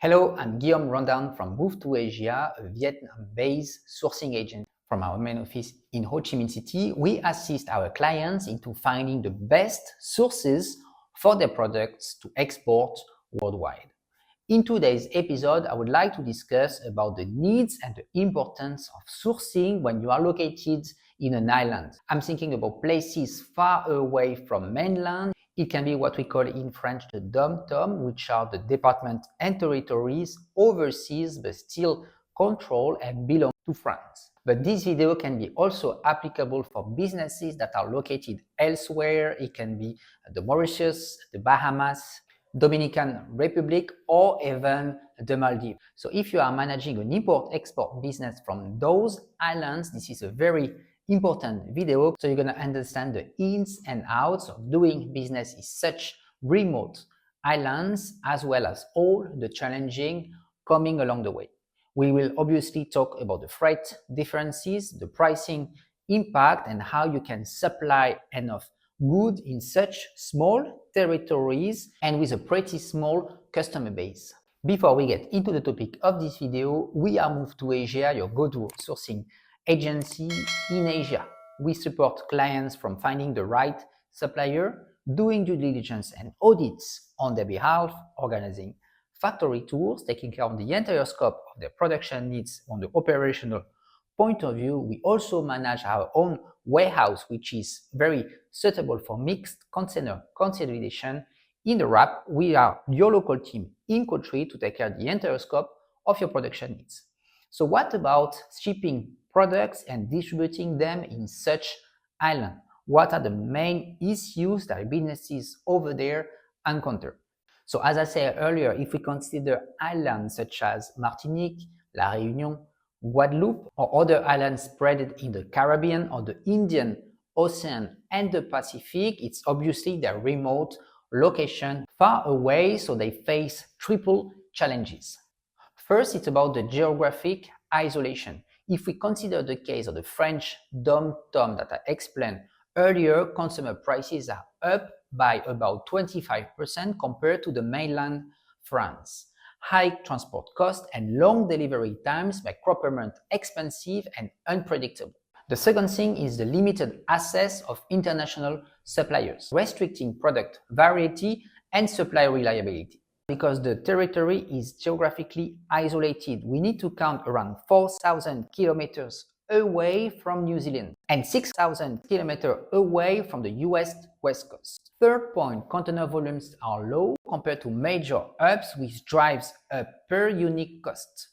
Hello, I'm Guillaume Rondan from Move to Asia, a Vietnam-based sourcing agent. From our main office in Ho Chi Minh City, we assist our clients into finding the best sources for their products to export worldwide. In today's episode, I would like to discuss about the needs and the importance of sourcing when you are located in an island. I'm thinking about places far away from mainland. It can be what we call in French the dom-tom, which are the departments and territories overseas but still control and belong to France. But this video can be also applicable for businesses that are located elsewhere. It can be the Mauritius, the Bahamas, Dominican Republic, or even the Maldives. So if you are managing an import-export business from those islands, this is a very important video, so you're going to understand the ins and outs of doing business in such remote islands, as well as all the challenging coming along the way. We will obviously talk about the freight differences, the pricing impact, and how you can supply enough goods in such small territories and with a pretty small customer base. Before we get into the topic of this video, we are Move to Asia, your go-to sourcing agency in Asia. We support clients from finding the right supplier, doing due diligence and audits on their behalf, organizing factory tours, taking care of the entire scope of their production needs on the operational point of view. We also manage our own warehouse, which is very suitable for mixed container consolidation. In the wrap, we are your local team in country to take care of the entire scope of your production needs. So what about shipping products and distributing them in such island? What are the main issues that businesses over there encounter? So as I said earlier, if we consider islands such as Martinique, La Réunion, Guadeloupe, or other islands spread in the Caribbean or the Indian Ocean and the Pacific, it's obviously their remote location far away, so they face triple challenges. First, it's about the geographic isolation. If we consider the case of the French dom-tom that I explained earlier, consumer prices are up by about 25% compared to the mainland France. High transport costs and long delivery times make procurement expensive and unpredictable. The second thing is the limited access of international suppliers, restricting product variety and supply reliability. Because the territory is geographically isolated, we need to count around 4,000 kilometers away from New Zealand and 6,000 kilometers away from the US West Coast. Third point, container volumes are low compared to major hubs, which drives up per unit cost.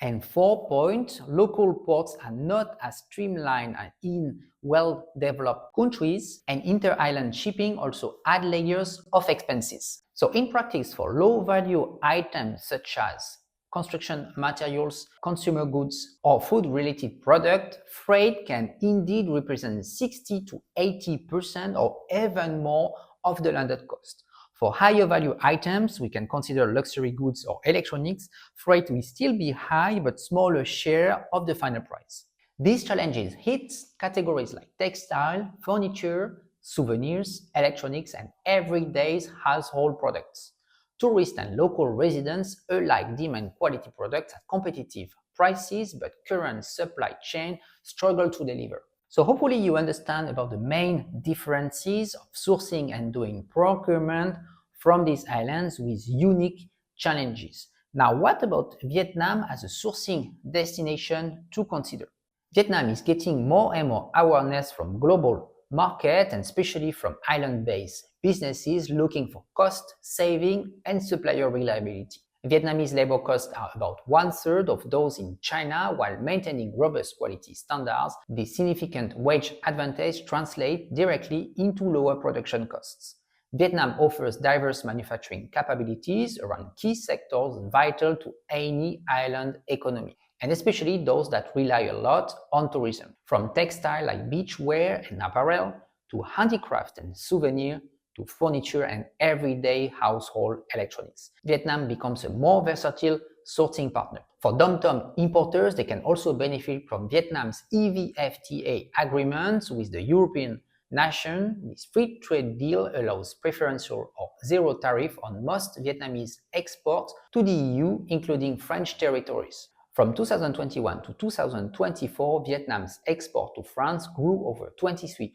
And fourth point, local ports are not as streamlined as in well-developed countries, and inter-island shipping also add layers of expenses. So in practice, for low-value items such as construction materials, consumer goods, or food-related products, freight can indeed represent 60 to 80% or even more of the landed cost. For higher value items, we can consider luxury goods or electronics. Freight will still be high, but smaller share of the final price. These challenges hit categories like textile, furniture, souvenirs, electronics, and everyday household products. Tourists and local residents alike demand quality products at competitive prices, but current supply chain struggle to deliver. So hopefully you understand about the main differences of sourcing and doing procurement from these islands with unique challenges. Now, what about Vietnam as a sourcing destination to consider? Vietnam is getting more and more awareness from global market and especially from island-based businesses looking for cost saving and supplier reliability. Vietnamese labor costs are about 1/3 of those in China while maintaining robust quality standards. The significant wage advantage translates directly into lower production costs. Vietnam offers diverse manufacturing capabilities around key sectors vital to any island economy, and especially those that rely a lot on tourism, from textile like beachwear and apparel, to handicraft and souvenir, to furniture and everyday household electronics. Vietnam becomes a more versatile sourcing partner. For dom-tom importers, they can also benefit from Vietnam's EVFTA agreements with the European nation, this free trade deal allows preferential or zero tariff on most Vietnamese exports to the EU, including French territories. From 2021 to 2024, Vietnam's export to France grew over 23%,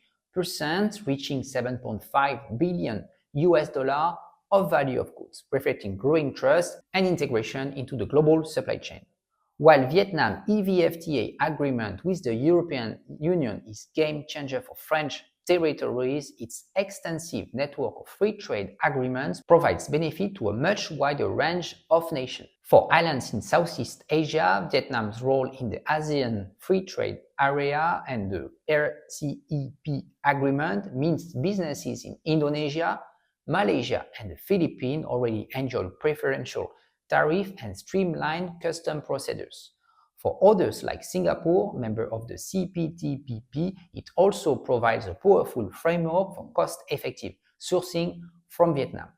reaching 7.5 billion US dollar of value of goods, reflecting growing trust and integration into the global supply chain. While Vietnam EVFTA agreement with the European Union is game changer for French territories, its extensive network of free trade agreements provides benefit to a much wider range of nations. For islands in Southeast Asia, Vietnam's role in the ASEAN Free Trade Area and the RCEP agreement means businesses in Indonesia, Malaysia, and the Philippines already enjoy preferential tariff and streamlined custom procedures. For others like Singapore, member of the CPTPP, it also provides a powerful framework for cost-effective sourcing from Vietnam.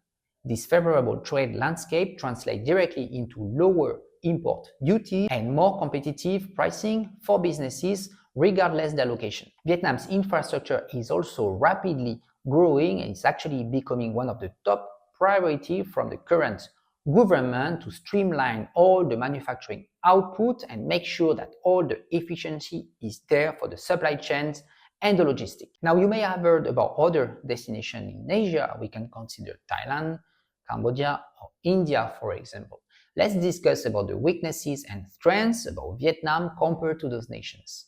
This favorable trade landscape translates directly into lower import duty and more competitive pricing for businesses regardless their location. Vietnam's infrastructure is also rapidly growing and is actually becoming one of the top priorities from the current government to streamline all the manufacturing output and make sure that all the efficiency is there for the supply chains and the logistics. Now, you may have heard about other destinations in Asia. We can consider Thailand, Cambodia, or India, for example. Let's discuss about the weaknesses and strengths about Vietnam compared to those nations.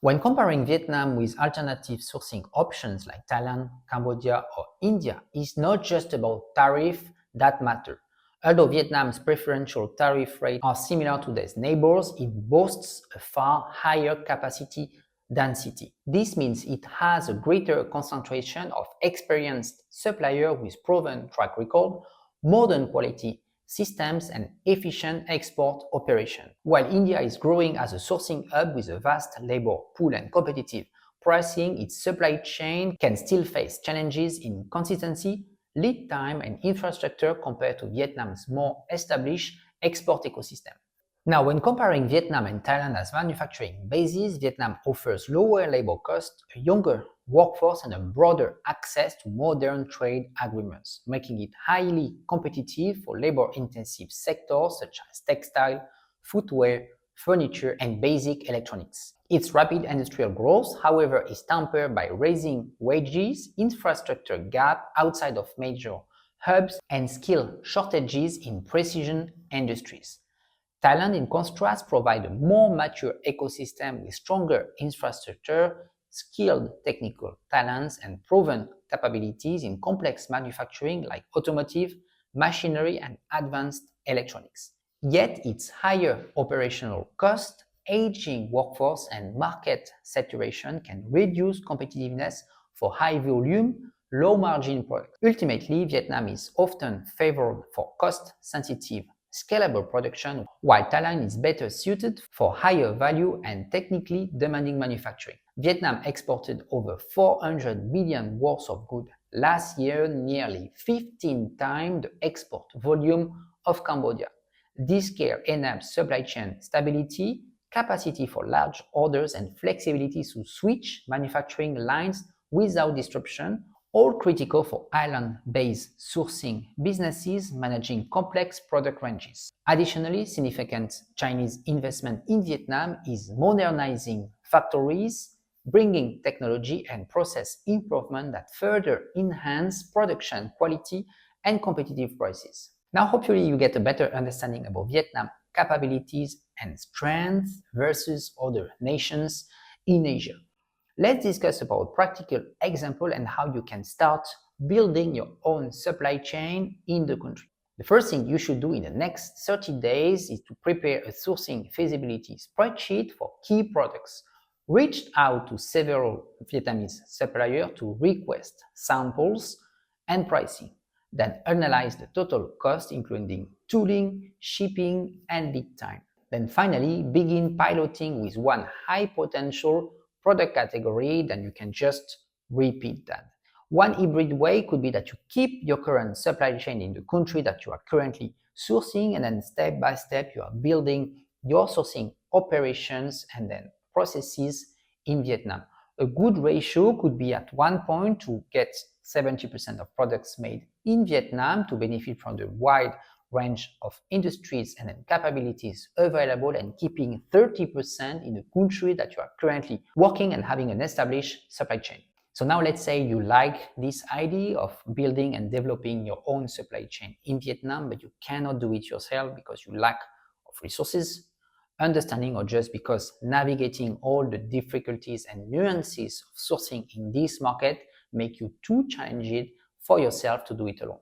When comparing Vietnam with alternative sourcing options like Thailand, Cambodia, or India, it's not just about tariff that matter. Although Vietnam's preferential tariff rates are similar to their neighbors, it boasts a far higher capacity density. This means it has a greater concentration of experienced suppliers with proven track record, modern quality systems, and efficient export operation. While India is growing as a sourcing hub with a vast labor pool and competitive pricing, its supply chain can still face challenges in consistency, lead time, and infrastructure compared to Vietnam's more established export ecosystem. Now, when comparing Vietnam and Thailand as manufacturing bases, Vietnam offers lower labor costs, a younger workforce, and a broader access to modern trade agreements, making it highly competitive for labor-intensive sectors such as textile, footwear, furniture, and basic electronics. Its rapid industrial growth, however, is tempered by rising wages, infrastructure gap outside of major hubs, and skill shortages in precision industries. Thailand, in contrast, provides a more mature ecosystem with stronger infrastructure, skilled technical talents, and proven capabilities in complex manufacturing like automotive, machinery, and advanced electronics. Yet its higher operational cost, aging workforce, and market saturation can reduce competitiveness for high-volume, low-margin products. Ultimately, Vietnam is often favored for cost-sensitive, scalable production, while Thailand is better suited for higher value and technically demanding manufacturing. Vietnam exported over 400 million worth of goods last year, nearly 15 times the export volume of Cambodia. This scale enables supply chain stability, capacity for large orders, and flexibility to switch manufacturing lines without disruption, all critical for island-based sourcing businesses managing complex product ranges. Additionally, significant Chinese investment in Vietnam is modernizing factories, bringing technology and process improvement that further enhance production quality and competitive prices. Now, hopefully you get a better understanding about Vietnam capabilities and strengths versus other nations in Asia. Let's discuss about practical example and how you can start building your own supply chain in the country. The first thing you should do in the next 30 days is to prepare a sourcing feasibility spreadsheet for key products. Reach out to several Vietnamese suppliers to request samples and pricing. Then analyze the total cost, including tooling, shipping, and lead time. Then finally, begin piloting with one high potential product category, then you can just repeat that. One hybrid way could be that you keep your current supply chain in the country that you are currently sourcing, and then step by step you are building your sourcing operations and then processes in Vietnam. A good ratio could be at one point to get 70% of products made in Vietnam to benefit from the wide range of industries and capabilities available, and keeping 30% in the country that you are currently working and having an established supply chain. So now let's say you like this idea of building and developing your own supply chain in Vietnam, but you cannot do it yourself because you lack of resources, understanding, or just because navigating all the difficulties and nuances of sourcing in this market make you too challenging for yourself to do it alone.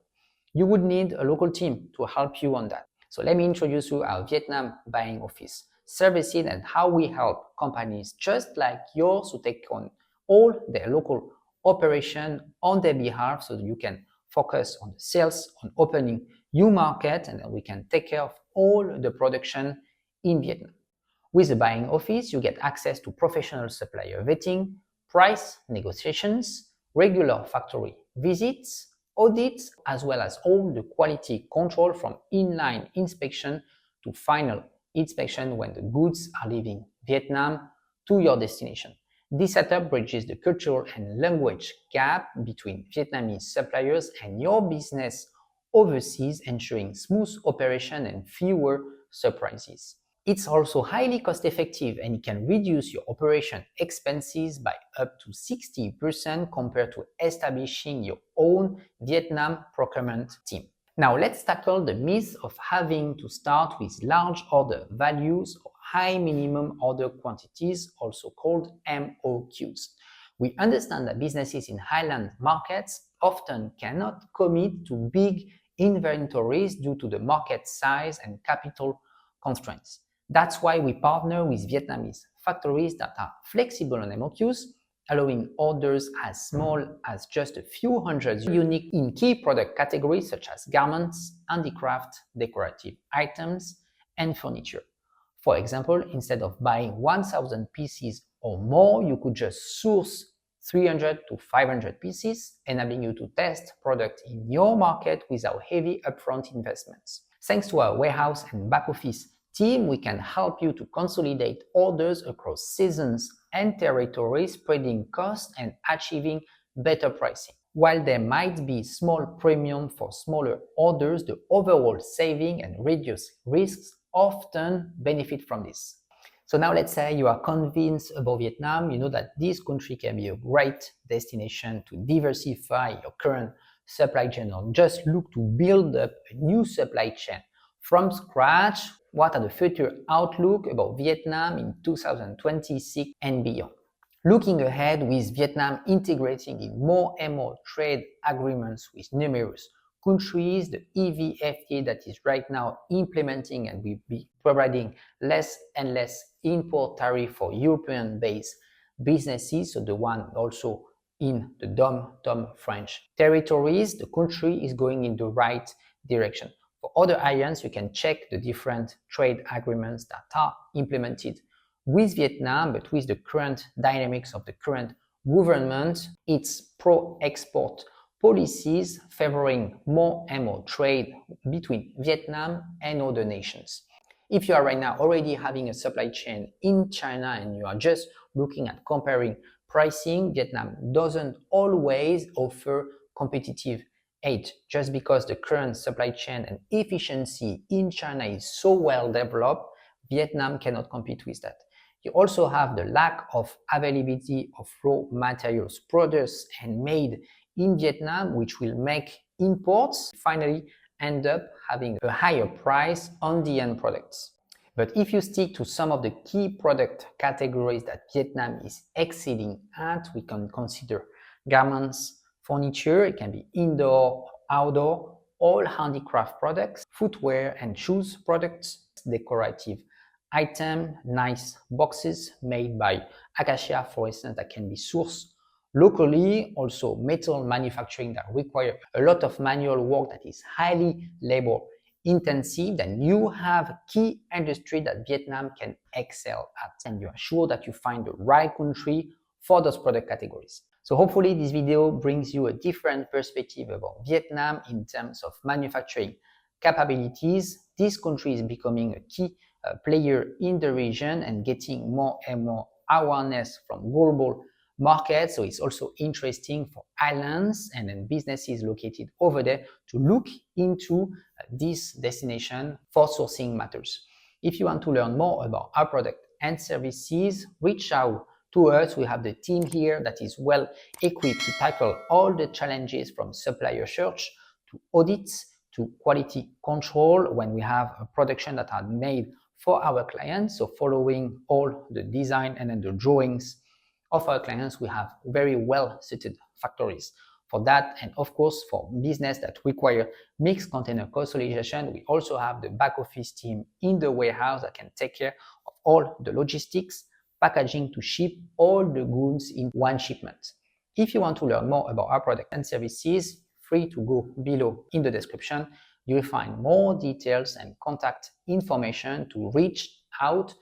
You would need a local team to help you on that. So let me introduce you our Vietnam buying office services and how we help companies just like yours to take on all their local operation on their behalf, so that you can focus on the sales, on opening new market, and then we can take care of all the production in Vietnam. With the buying office, you get access to professional supplier vetting, price negotiations, regular factory visits, audits, as well as all the quality control from inline inspection to final inspection when the goods are leaving Vietnam to your destination. This setup bridges the cultural and language gap between Vietnamese suppliers and your business overseas, ensuring smooth operation and fewer surprises. It's also highly cost-effective, and it can reduce your operation expenses by up to 60% compared to establishing your own Vietnam procurement team. Now let's tackle the myth of having to start with large order values or high minimum order quantities, also called MOQs. We understand that businesses in highland markets often cannot commit to big inventories due to the market size and capital constraints. That's why we partner with Vietnamese factories that are flexible on MOQs, allowing orders as small as just a few hundred unique in key product categories such as garments, handicraft, decorative items, and furniture. For example, instead of buying 1,000 pieces or more, you could just source 300 to 500 pieces, enabling you to test product in your market without heavy upfront investments. Thanks to our warehouse and back office team, we can help you to consolidate orders across seasons and territories, spreading costs and achieving better pricing. While there might be small premium for smaller orders, the overall saving and reduced risks often benefit from this. So now let's say you are convinced about Vietnam, you know that this country can be a great destination to diversify your current supply chain, or just look to build up a new supply chain from scratch. What are the future outlook about Vietnam in 2026 and beyond? Looking ahead, with Vietnam integrating in more and more trade agreements with numerous countries, the EVFTA that is right now implementing and will be providing less and less import tariff for European-based businesses, so the one also in the DOM French territories, the country is going in the right direction. For other islands, you can check the different trade agreements that are implemented with Vietnam, but with the current dynamics of the current government, its pro-export policies favoring more and more trade between Vietnam and other nations. If you are right now already having a supply chain in China and you are just looking at comparing pricing, Vietnam doesn't always offer competitive edge. Just because the current supply chain and efficiency in China is so well developed, Vietnam cannot compete with that. You also have the lack of availability of raw materials produced and made in Vietnam, which will make imports finally end up having a higher price on the end products. But if you stick to some of the key product categories that Vietnam is excelling at, we can consider garments, furniture, it can be indoor, outdoor, all handicraft products, footwear and shoes products, decorative item, nice boxes made by acacia fluorescent that can be sourced locally, also metal manufacturing that require a lot of manual work that is highly labor intensive. Then you have key industry that Vietnam can excel at, and you are sure that you find the right country for those product categories. So hopefully this video brings you a different perspective about Vietnam in terms of manufacturing capabilities. This country is becoming a key player in the region and getting more and more awareness from global market. So it's also interesting for islands and then businesses located over there to look into this destination for sourcing matters. If you want to learn more about our product and services, reach out to us. We have the team here that is well equipped to tackle all the challenges from supplier search to audits to quality control when we have a production that are made for our clients. So following all the design and then the drawings of our clients, we have very well suited factories for that. And of course, for business that require mixed container consolidation, we also have the back office team in the warehouse that can take care of all the logistics, packaging to ship all the goods in one shipment. If you want to learn more about our product and services, free to go below in the description. You will find more details and contact information to reach out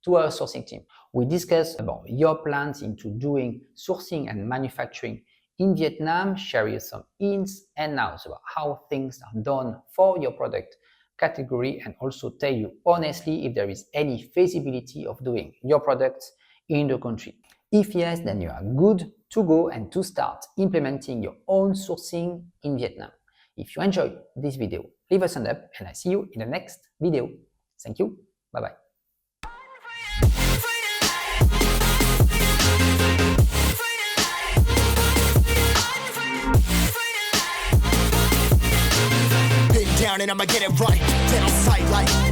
to our sourcing team. We discuss about your plans into doing sourcing and manufacturing in Vietnam, share you some ins and outs about how things are done for your product category, and also tell you honestly if there is any feasibility of doing your products in the country. If yes, then you are good to go and to start implementing your own sourcing in Vietnam. If you enjoyed this video, leave a thumbs up and I see you in the next video. Thank you. Bye-bye. Down and I'ma get it right, dead on sight like